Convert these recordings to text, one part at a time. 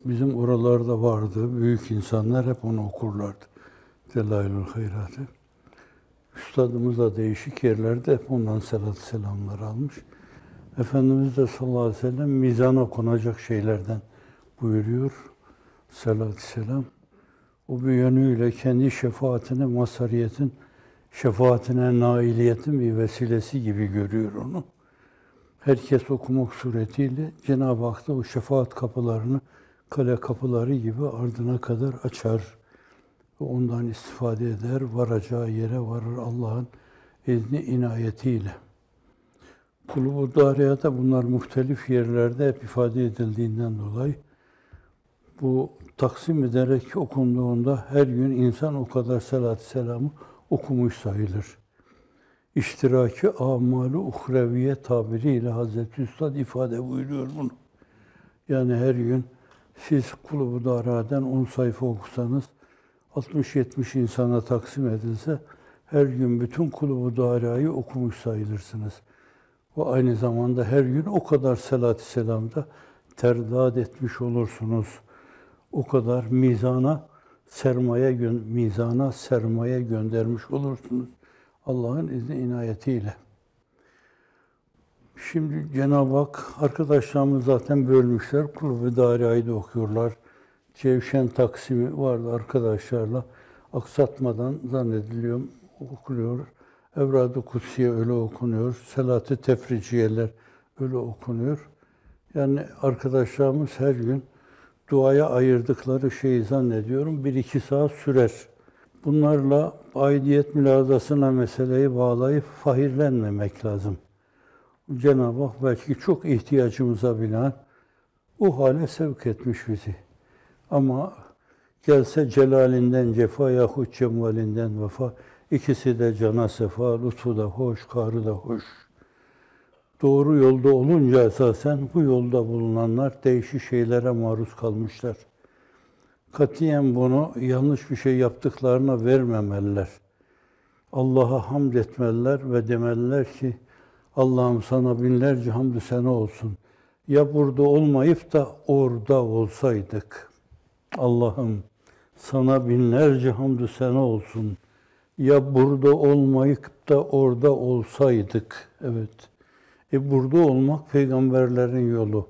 Bizim oralarda vardı, büyük insanlar hep onu okurlardı. Delailül Hayrat'ı. Üstadımız da değişik yerlerde hep ondan selat selamlar almış. Efendimiz de sallallahu aleyhi ve sellem mizana konacak şeylerden buyuruyor. Selat-ı selam. O bir yönüyle kendi şefaatine, mazhariyetin, şefaatine, nailiyetin bir vesilesi gibi görüyor onu. Herkes okumak suretiyle Cenab-ı Hak da o şefaat kapılarını kale kapıları gibi ardına kadar açar. Ve ondan istifade eder, varacağı yere varır Allah'ın izni inayetiyle. Kulubu Dariya'da bunlar muhtelif yerlerde hep ifade edildiğinden dolayı bu taksim ederek okunduğunda her gün insan o kadar salat-ı selamı okumuş sayılır. İştiraki amalu uhreviye tabiriyle Hazreti Üstad ifade buyuruyor bunu. Yani her gün siz Kulubu Dariya'dan 10 sayfa okusanız 60-70 insana taksim edilse her gün bütün Kulubu Dariya'yı okumuş sayılırsınız. Ve aynı zamanda her gün o kadar salat-ı selamda terdad etmiş olursunuz. O kadar mizana sermaye göndermiş olursunuz Allah'ın izni inayetiyle. Şimdi Cenab-ı Hak arkadaşlarımız zaten bölmüşler. Kulubu Dariya'yı da okuyorlar. Cevşen taksimi vardı arkadaşlarla. Aksatmadan zannediliyor okunuyor. Evrad-ı Kutsiye öyle okunuyor. Selat-ı Tefriciyeler öyle okunuyor. Yani arkadaşlarımız her gün duaya ayırdıkları şeyi zannediyorum 1-2 saat sürer. Bunlarla aidiyet mülazasına meseleyi bağlayıp fahirlenmemek lazım. Cenab-ı Hak belki çok ihtiyacımıza binaen o hale sevk etmiş bizi. Ama gelse celalinden cefa yahut cemalinden vefa, ikisi de cana sefa, lütfu da hoş, kahrı da hoş. Doğru yolda olunca esasen bu yolda bulunanlar değişik şeylere maruz kalmışlar. Katiyen bunu yanlış bir şey yaptıklarına vermemeliler. Allah'a hamd etmeliler ve demeliler ki Allah'ım sana binlerce hamdü sena olsun. Ya burada olmayıp da orada olsaydık. Allah'ım sana binlerce hamdü sena olsun. Ya burada olmayıp da orada olsaydık. Evet. Burada olmak peygamberlerin yolu.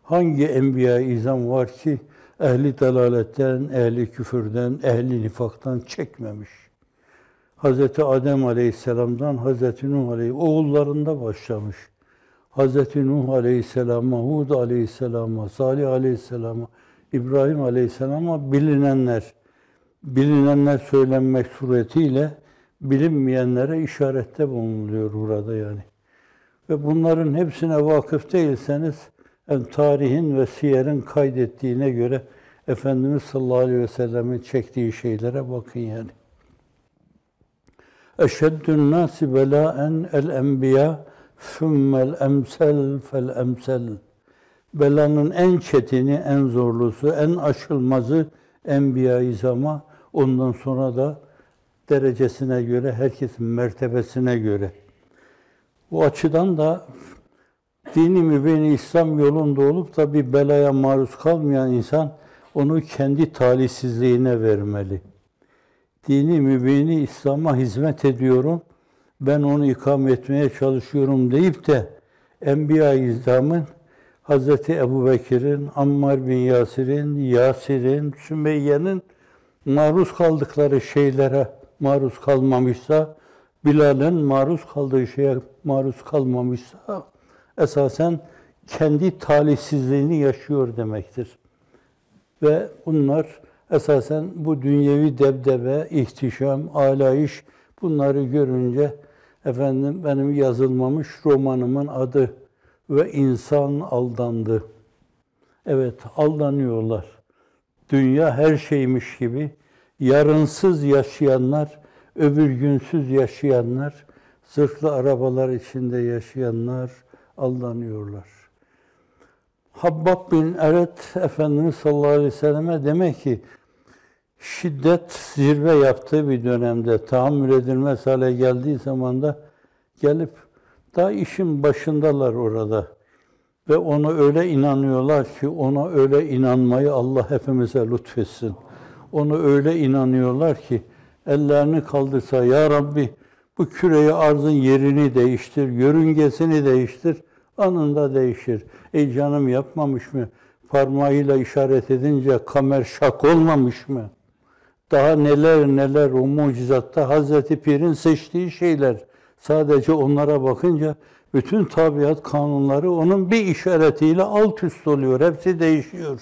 Hangi enbiya-i izam var ki ehli delaletten, ehli küfürden, ehli nifaktan çekmemiş. Hz. Adem Aleyhisselam'dan Hz. Nuh Aleyhisselam oğullarında başlamış. Hz. Nuh Aleyhisselam'a, Hud Aleyhisselam'a, Salih Aleyhisselam'a, İbrahim Aleyhisselam'a bilinenler söylenmek suretiyle bilinmeyenlere işarette bulunuluyor burada yani. Ve bunların hepsine vakıf değilseniz, yani tarihin ve siyerin kaydettiğine göre Efendimiz sallallahu aleyhi ve sellem'in çektiği şeylere bakın yani. Eşeddün nâsi belâen el-enbiya sümmel emsel fel emsel. Belanın en çetini, en zorlusu, en aşılmazı enbiya-i izama, ondan sonra da derecesine göre, herkesin mertebesine göre. Bu açıdan da dini mübin İslam yolunda olup da bir belaya maruz kalmayan insan onu kendi talihsizliğine vermeli. Dini mübini İslam'a hizmet ediyorum, ben onu ikame etmeye çalışıyorum deyip de Enbiya-i İzam'ın Hz. Ebubekir'in, Ammar bin Yasir'in, Sümeyye'nin maruz kaldıkları şeylere maruz kalmamışsa, Bilal'in maruz kaldığı şeye maruz kalmamışsa, esasen kendi talihsizliğini yaşıyor demektir. Ve bunlar esasen bu dünyevi debdebe, ihtişam, alayış bunları görünce benim yazılmamış romanımın adı ve insan aldandı. Evet, aldanıyorlar. Dünya her şeymiş gibi yarınsız yaşayanlar, öbür günsüz yaşayanlar, zırhlı arabalar içinde yaşayanlar aldanıyorlar. Habbab bin Eret Efendimiz sallallahu aleyhi ve selleme demek ki şiddet zirve yaptığı bir dönemde tahammül edilmez hale geldiği zaman da gelip daha işin başındalar orada. Ve ona öyle inanıyorlar ki, ona öyle inanmayı Allah hepimize lütfetsin. Ona öyle inanıyorlar ki, ellerini kaldırsa, Ya Rabbi bu küre-i arzın yerini değiştir, yörüngesini değiştir, anında değişir. Ey canım yapmamış mı? Parmağıyla işaret edince kamer şak olmamış mı? Daha neler neler o mucizatta Hazreti Pir'in seçtiği şeyler. Sadece onlara bakınca bütün tabiat kanunları onun bir işaretiyle alt üst oluyor. Hepsi değişiyor.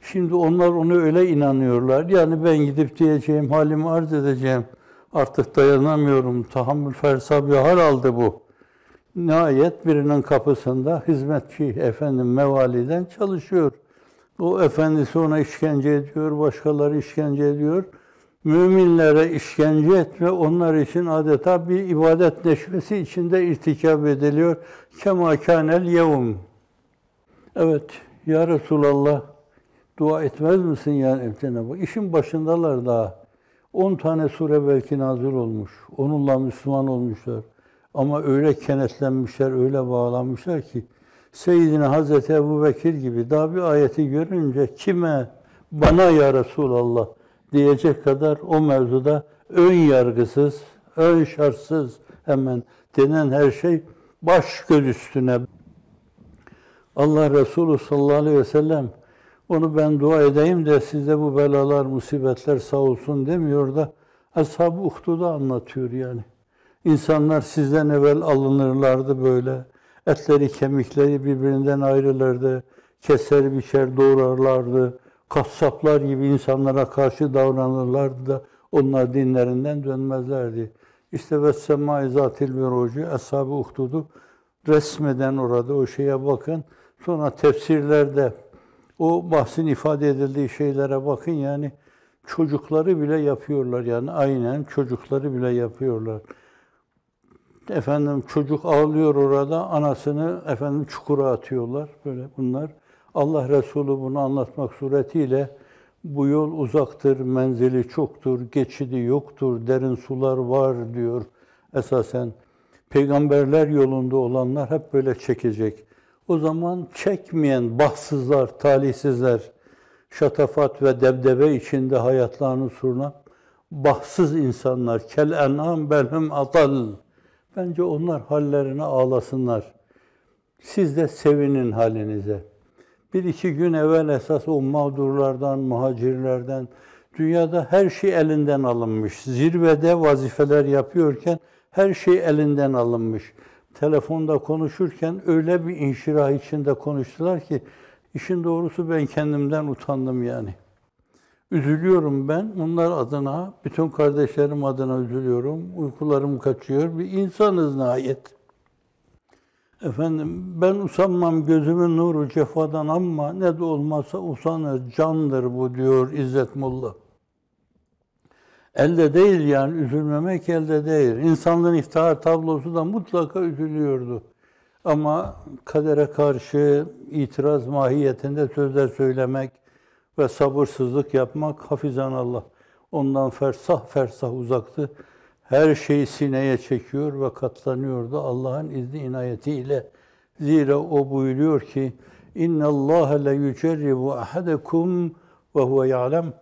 Şimdi onlar ona öyle inanıyorlar. Yani ben gidip diyeceğim, halimi arz edeceğim. Artık dayanamıyorum. Tahammül fersah bir hal aldı bu. Nihayet birinin kapısında hizmetçi efendim mevaliden çalışıyor. O efendisi ona işkence ediyor, başkaları işkence ediyor. Müminlere işkence etme onlar için adeta bir ibadet neşvesi içinde irtikab ediliyor. Kema kânel yevm. Evet, ya Resulallah dua etmez misin yani Cenab-ı Hak? İşin başındalar daha. 10 tane sure belki nazil olmuş. Onunla Müslüman olmuşlar. Ama öyle kenetlenmişler, öyle bağlanmışlar ki Seyyidina Hazreti Ebubekir gibi daha bir ayeti görünce kime, bana ya Resulallah diyecek kadar o mevzuda ön yargısız, ön şartsız hemen denen her şey baş göz üstüne. Allah Resulü sallallahu aleyhi ve sellem onu ben dua edeyim de size bu belalar, musibetler sağ olsun demiyor da Ashab-ı Uhdud'da anlatıyor yani. İnsanlar sizden evvel alınırlardı böyle. Etleri, kemikleri birbirinden ayrılırdı. Keser, biçer, doğrarlardı. Kassaplar gibi insanlara karşı davranırlardı da onlar dinlerinden dönmezlerdi. İşte ve semâ-i zâtil mirucu, Ashab-ı Uhdud'u resmeden orada o şeye bakın. Sonra tefsirlerde o bahsin ifade edildiği şeylere bakın yani çocukları bile yapıyorlar yani aynen çocukları bile yapıyorlar. Efendim çocuk ağlıyor orada, anasını efendim çukura atıyorlar böyle bunlar. Allah Resulü bunu anlatmak suretiyle bu yol uzaktır, menzili çoktur, geçidi yoktur, derin sular var diyor esasen. Peygamberler yolunda olanlar hep böyle çekecek. O zaman çekmeyen bahtsızlar, talihsizler, şatafat ve debdebe içinde hayatlarını süren bahtsız insanlar, kel en'am belhum atal. Bence onlar hallerine ağlasınlar. Siz de sevinin halinize. Bir iki gün evvel esas o mağdurlardan, muhacirlerden, dünyada her şey elinden alınmış. Zirvede vazifeler yapıyorken her şey elinden alınmış. Telefonda konuşurken öyle bir inşirah içinde konuştular ki, işin doğrusu ben kendimden utandım yani. Üzülüyorum ben, onlar adına, bütün kardeşlerim adına üzülüyorum. Uykularım kaçıyor, bir insanız nihayet. Efendim, ben usanmam gözümün nuru cefadan ama ne de olmazsa usanır, candır bu diyor İzzet Molla. Elde değil yani, üzülmemek elde değil. İnsanlığın iftihar tablosu da mutlaka üzülüyordu. Ama kadere karşı itiraz mahiyetinde sözler söylemek ve sabırsızlık yapmak hafizanallah. Ondan fersah fersah uzaktı. Her şeyi sineye çekiyor ve katlanıyordu Allah'ın izni inayetiyle. Zira o buyuruyor ki İnna Allah la yucerribu ahadakum ve huve ya'lem.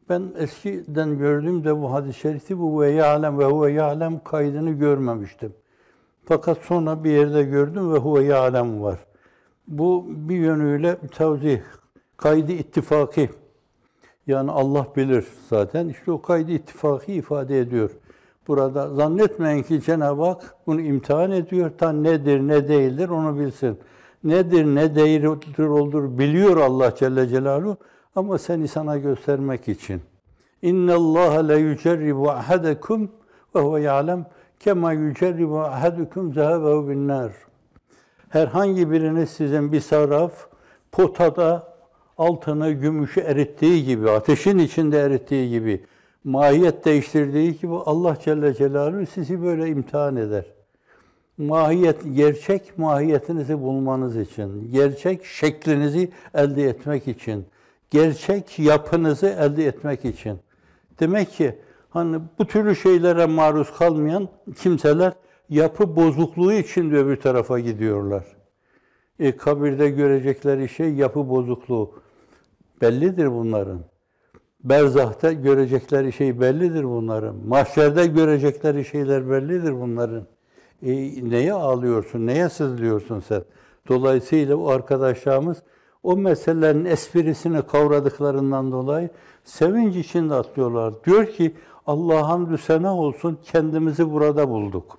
Ben eskiden gördüğümde bu hadis-i şerifi bu ve ya'lem ve huve ya'lem kaydını görmemiştim. Fakat sonra bir yerde gördüm ve huve ya'lem var. Bu bir yönüyle tevzih, kaydı ittifaki. Yani Allah bilir zaten. İşte o kaydı ittifaki ifade ediyor. Burada zannetmeyin ki Cenab-ı Hak bunu imtihan ediyor. Ta nedir, ne değildir onu bilsin. Nedir, ne değildir olur biliyor Allah Celle Celaluhu. Ama seni sana göstermek için. İnna Allah la yucerribu ahadakum ve huve ya'lem kema yucerribu ahadukum zahabehu bin nar. Herhangi biriniz sizin bir sarraf potada altını, gümüşü erittiği gibi, ateşin içinde erittiği gibi, mahiyet değiştirdiği gibi Allah Celle Celaluhu sizi böyle imtihan eder. Gerçek mahiyetinizi bulmanız için, gerçek şeklinizi elde etmek için, gerçek yapınızı elde etmek için. Demek ki hani bu türlü şeylere maruz kalmayan kimseler yapı bozukluğu için de öbür tarafa gidiyorlar. Kabirde görecekleri şey yapı bozukluğu bellidir bunların. Berzah'ta görecekleri şey bellidir bunların. Mahşerde görecekleri şeyler bellidir bunların. Neye ağlıyorsun, neye sızlıyorsun sen? Dolayısıyla o arkadaşlarımız o meselelerin esprisini kavradıklarından dolayı sevinç içinde atlıyorlar. Diyor ki Allah'a hamdü sena olsun kendimizi burada bulduk.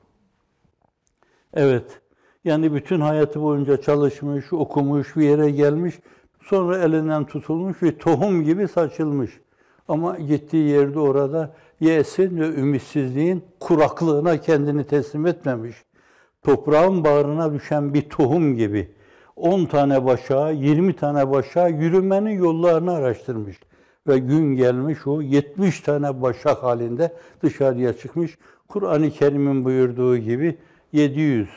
Evet, yani bütün hayatı boyunca çalışmış, okumuş, bir yere gelmiş, sonra elinden tutulmuş bir tohum gibi saçılmış. Ama gittiği yerde orada yesin ve ümitsizliğin kuraklığına kendini teslim etmemiş. Toprağın bağrına düşen bir tohum gibi 10 tane başağı, 20 tane başağı yürümenin yollarını araştırmış. Ve gün gelmiş o 70 tane başak halinde dışarıya çıkmış. Kur'an-ı Kerim'in buyurduğu gibi 700.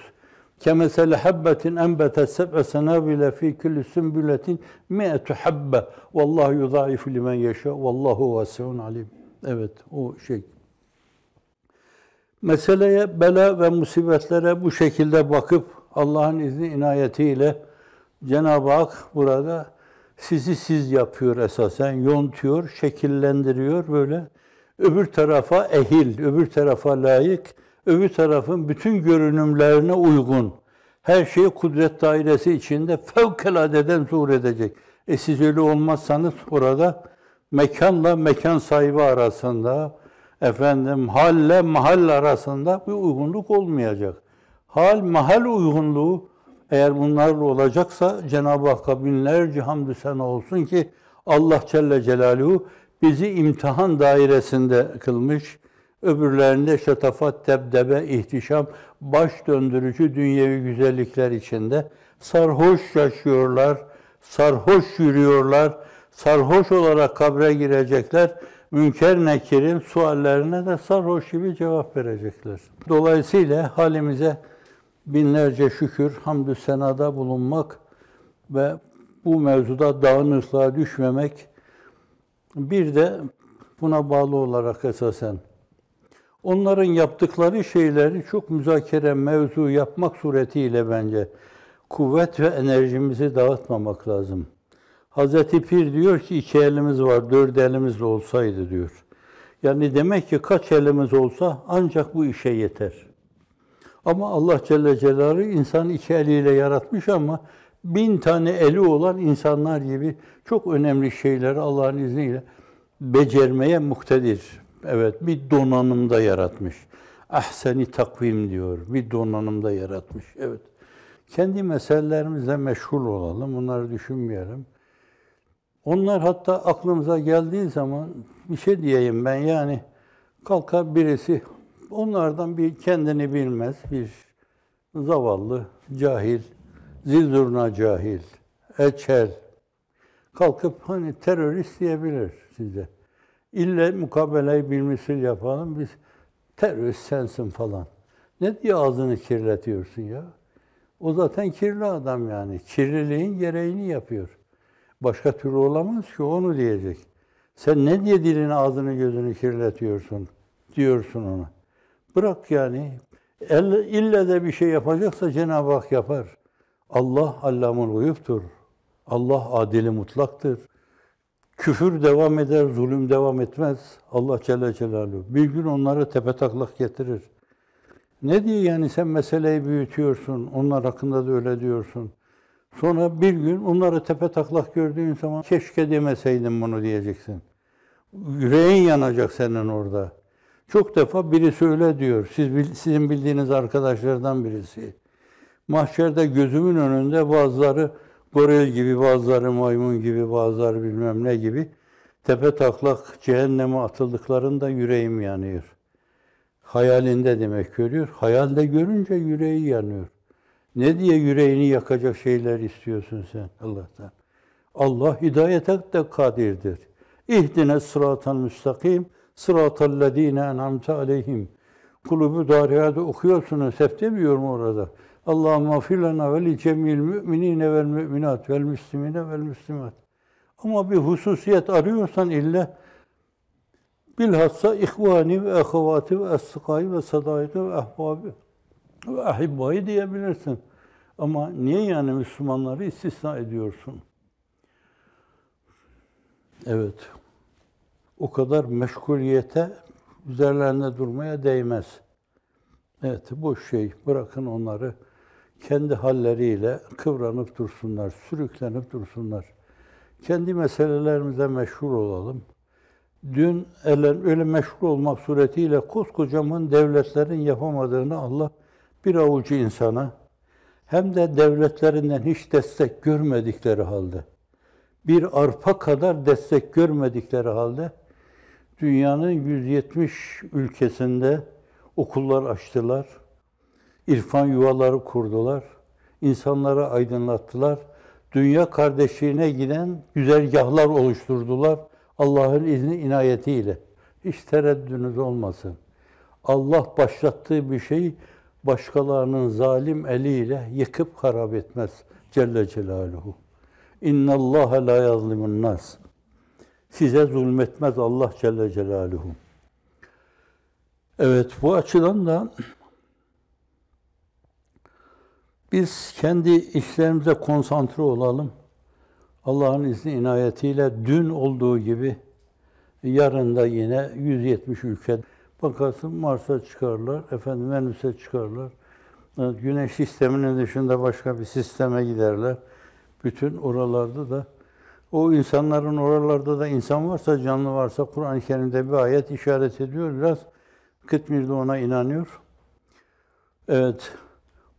Kemesel habbetin enbetet seb'e senabile fi kulli sümbületin mi'etu habbe. Vallahu yudaifu limen yeşâ. Vallahu vasiun alim. Evet, o şey. Meseleye, bela ve musibetlere bu şekilde bakıp Allah'ın izni inayetiyle Cenab-ı Hak burada siz yapıyor esasen, yontuyor, şekillendiriyor böyle. Öbür tarafa ehil, öbür tarafa layık, öbür tarafın bütün görünümlerine uygun. Her şey kudret dairesi içinde fevkaladeden zuhur edecek. Siz öyle olmazsanız orada mekanla mekan sahibi arasında, halle mahal arasında bir uygunluk olmayacak. Hal, mahal uygunluğu eğer bunlarla olacaksa Cenab-ı Hakk'a binlerce hamdü sena olsun ki Allah Celle Celaluhu bizi imtihan dairesinde kılmış. Öbürlerinde şatafat, debdebe, ihtişam, baş döndürücü dünyevi güzellikler içinde sarhoş yaşıyorlar, sarhoş yürüyorlar, sarhoş olarak kabre girecekler. Münker Nekir'in suallerine de sarhoş gibi cevap verecekler. Dolayısıyla halimize binlerce şükür, hamdü senada bulunmak ve bu mevzuda dağınıklığa düşmemek, bir de buna bağlı olarak esasen onların yaptıkları şeyleri çok müzakere mevzu yapmak suretiyle bence kuvvet ve enerjimizi dağıtmamak lazım. Hazreti Pir diyor ki 2 elimiz var, 4 elimiz de olsaydı diyor. Yani demek ki kaç elimiz olsa ancak bu işe yeter. Ama Allah Celle Celaluhu insanı 2 eliyle yaratmış ama 1000 tane eli olan insanlar gibi çok önemli şeyleri Allah'ın izniyle becermeye muktedir. Evet, bir donanımda yaratmış. Ahseni takvim diyor, bir donanımda yaratmış. Evet, kendi meselelerimizle meşgul olalım, bunları düşünmeyelim. Onlar hatta aklımıza geldiği zaman bir şey diyeyim ben yani kalkar birisi onlardan bir kendini bilmez bir zavallı, cahil, zilzurna cahil, eçel kalkıp hani terörist diyebilir size. İlle mukabeleyi bilmisil yapalım biz terörist sensin falan. Ne diye ağzını kirletiyorsun ya? O zaten kirli adam yani. Kirliliğin gereğini yapıyor. Başka türlü olamaz ki onu diyecek. Sen ne diye dilini, ağzını, gözünü kirletiyorsun diyorsun ona. Bırak yani. İlle de bir şey yapacaksa Cenab-ı Hak yapar. Allah allamul guyuptur. Allah adili mutlaktır. Küfür devam eder, zulüm devam etmez. Allah Celle Celaluhu. Bir gün onları tepetaklak getirir. Ne diye yani sen meseleyi büyütüyorsun, onlar hakkında da öyle diyorsun. Sonra bir gün onları tepetaklak gördüğün zaman keşke demeseydin bunu diyeceksin. Yüreğin yanacak senin orada. Çok defa birisi öyle diyor. Sizin bildiğiniz arkadaşlardan birisi. Mahşerde gözümün önünde bazıları goril gibi, bazıları maymun gibi, bazıları bilmem ne gibi tepetaklak cehenneme atıldıklarında yüreğim yanıyor. Hayalinde demek görüyor. Hayalde görünce yüreği yanıyor. Ne diye yüreğini yakacak şeyler istiyorsun sen Allah'tan? Allah hidayete de kadirdir. İhdine sıratal müstakim, sıratal lezine en'amte aleyhim. Kulubu dariyada okuyorsunuz, hep demiyor mu orada? Allahümme gfir lena ve li cemil müminine vel müminat vel müslimine vel müslimat. Ama bir hususiyet arıyorsan illa bilhassa ihvani ve ehevati ve estikayı ve sadayeti ve ahbabi ve ahibbayı diyebilirsin. Ama niye yani Müslümanları istisna ediyorsun? Evet. O kadar meşguliyete üzerlerinde durmaya değmez. Evet, boş şey. Bırakın onları kendi halleriyle kıvranıp dursunlar, sürüklenip dursunlar. Kendi meselelerimize meşgul olalım. Dün öyle meşgul olmak suretiyle koskocaman devletlerin yapamadığını Allah bir avucu insana hem de devletlerinden hiç destek görmedikleri halde, bir arpa kadar destek görmedikleri halde dünyanın 170 ülkesinde okullar açtılar, irfan yuvaları kurdular, insanları aydınlattılar, dünya kardeşliğine giden güzergahlar oluşturdular Allah'ın izni inayetiyle. Hiç tereddüdünüz olmasın. Allah başlattığı bir şeyi başkalarının zalim eliyle yıkıp harap etmez Celle Celaluhu. İnna Allah la yazlimun nas. Size zulmetmez Allah Celle Celaluhu. Evet, bu açıdan da biz kendi işlerimize konsantre olalım. Allah'ın izni inayetiyle dün olduğu gibi yarın da yine 170 ülke bakarsın Mars'a çıkarlar, Venüs'e çıkarlar. Güneş sisteminin dışında başka bir sisteme giderler. Bütün oralarda da o insanların oralarda da insan varsa, canlı varsa Kur'an-ı Kerim'de bir ayet işaret ediyor. Biraz Kıtmir de ona inanıyor. Evet,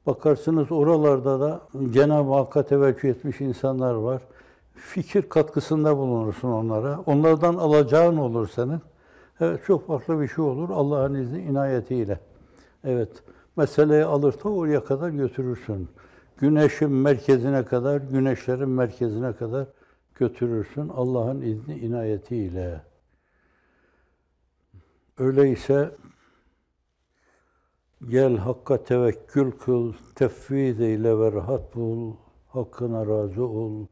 bakarsınız oralarda da Cenab-ı Hakk'a teveccüh etmiş insanlar var. Fikir katkısında bulunursun onlara. Onlardan alacağın olur senin. Evet, çok farklı bir şey olur Allah'ın izni inayetiyle. Evet, meseleyi alır ta oraya kadar götürürsün. Güneşin merkezine kadar, güneşlerin merkezine kadar götürürsün Allah'ın izni inayetiyle. Öyleyse gel Hakk'a tevekkül kıl, tefvid eyle ve rahat bul, Hakk'ına razı ol.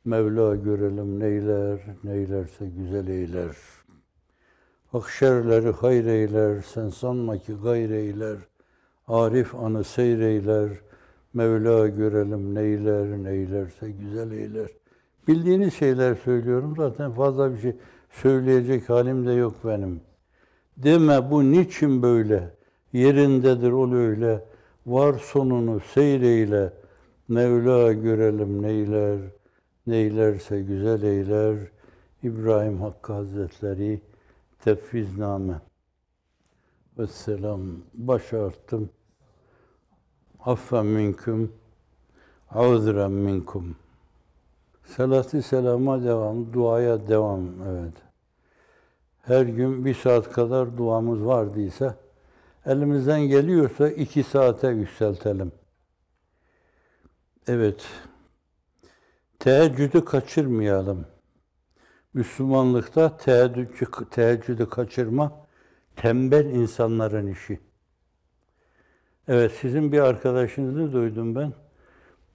Mevla görelim neyler, neylerse güzel eyler. Hak şerleri hayır eyler, sen sanma ki gayr eyler. Arif anı seyreyler, Mevla görelim neyler, neylerse güzel eyler. Bildiğiniz şeyler söylüyorum, zaten fazla bir şey söyleyecek halim de yok benim. Deme bu niçin böyle, yerindedir ol öyle, var sonunu seyreyle, Mevla görelim neyler, neylerse güzel eyler. İbrahim Hakkı Hazretleri Tefvizname. Vesselam. Baş arttım. Affen minküm. Auzren minkum. Salatü selama devam, duaya devam. Evet. Her gün 1 saat kadar duamız vardıysa, elimizden geliyorsa 2 saate yükseltelim. Evet. Teheccüdü kaçırmayalım. Müslümanlıkta teheccüdü kaçırma tembel insanların işi. Evet, sizin bir arkadaşınızı duydum ben.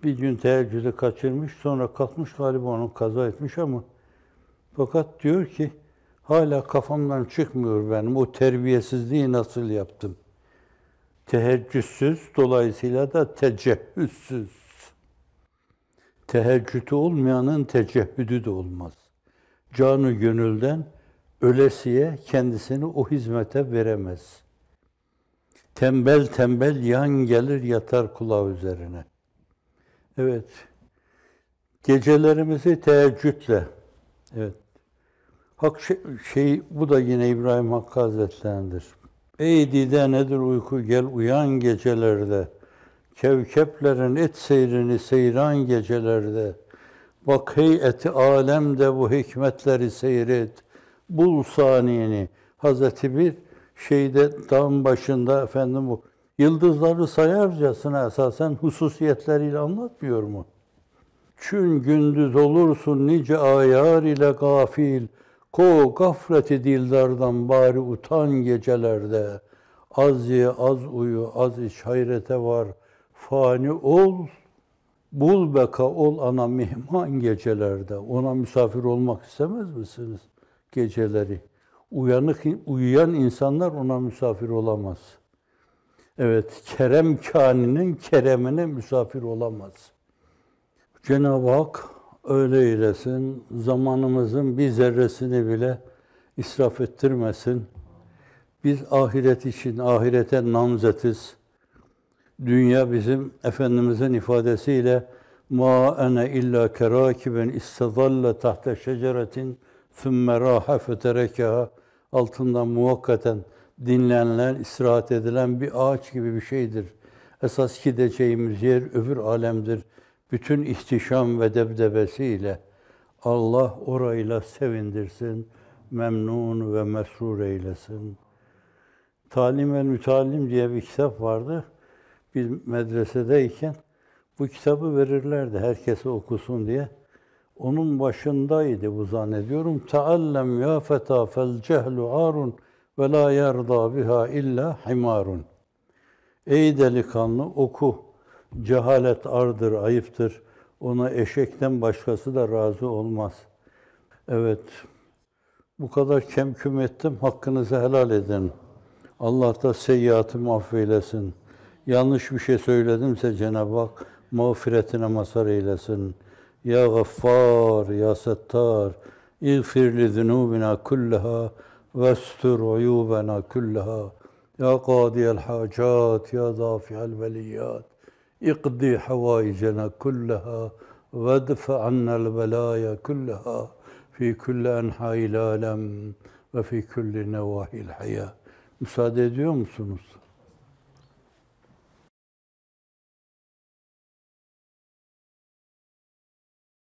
Bir gün teheccüdü kaçırmış, sonra kalkmış galiba onu kaza etmiş ama fakat diyor ki hala kafamdan çıkmıyor benim o terbiyesizliği nasıl yaptım. Teheccüdsüz, dolayısıyla da tecehhüssüz. Teheccüdü olmayanın tecehhüdü de olmaz. Canı gönülden ölesiye kendisini o hizmete veremez. Tembel tembel yan gelir yatar kulağı üzerine. Evet. Gecelerimizi teheccüdle. Evet. Hak bu da yine İbrahim Hakkı Hazretleri'ndir. Ey dide nedir uyku gel uyan gecelerde. Kevkeplerin et seyrini seyran gecelerde. Bak heyeti alemde bu hikmetleri seyret. Bul saniyeni. Hazreti bir şeyde dağın başında bu yıldızları sayarcasına esasen hususiyetleriyle anlatmıyor mu? Çün gündüz olursun nice ayar ile gafil. Ko gafleti dildardan bari utan gecelerde. Az ye, az uyu, az iç hayrete var. Fani ol, bul beka ol ana mihman gecelerde. Ona misafir olmak istemez misiniz geceleri? Uyuyan insanlar ona misafir olamaz. Evet, kerem kâninin keremine misafir olamaz. Cenab-ı Hak öyle eylesin, zamanımızın bir zerresini bile israf ettirmesin. Biz ahiret için, ahirete namzetiz. Dünya bizim Efendimizin ifadesiyle ma ene illa kerakiben istazalle tahte şeceretin thumme raha feterekeha, altından muvakkaten dinlenilen, istirahat edilen bir ağaç gibi bir şeydir. Esas gideceğimiz yer öbür alemdir. Bütün ihtişam ve debdebesiyle Allah orayla sevindirsin, memnun ve mesrur eylesin. Talim ve Mütalim diye bir kitap vardı. Biz medresedeyken bu kitabı verirlerdi herkese okusun diye. Onun başındaydı bu zannediyorum. Taallem ya feta fel cehlu arun ve la yerda biha illa himarun. Ey delikanlı oku. Cehalet ardır, ayıptır. Ona eşekten başkası da razı olmaz. Evet. Bu kadar kemküm ettim. Hakkınızı helal edin. Allah da seyyiatımı affeylesin. Yanlış bir şey söyledimse Cenab-ı Hak mağfiretine mazhar eylesin. Ya Gaffar, Ya Settar, İğfir li zunubina kullaha vestur uyubena kullaha. Ya Kadiyel Hacat, Ya Dafi'el Veliyat, İqdi havaicena kullaha vedfe annel belaya kullaha fi kulli enha'il alem ve fi kulli nevahil hayat. Müsaade ediyor musunuz?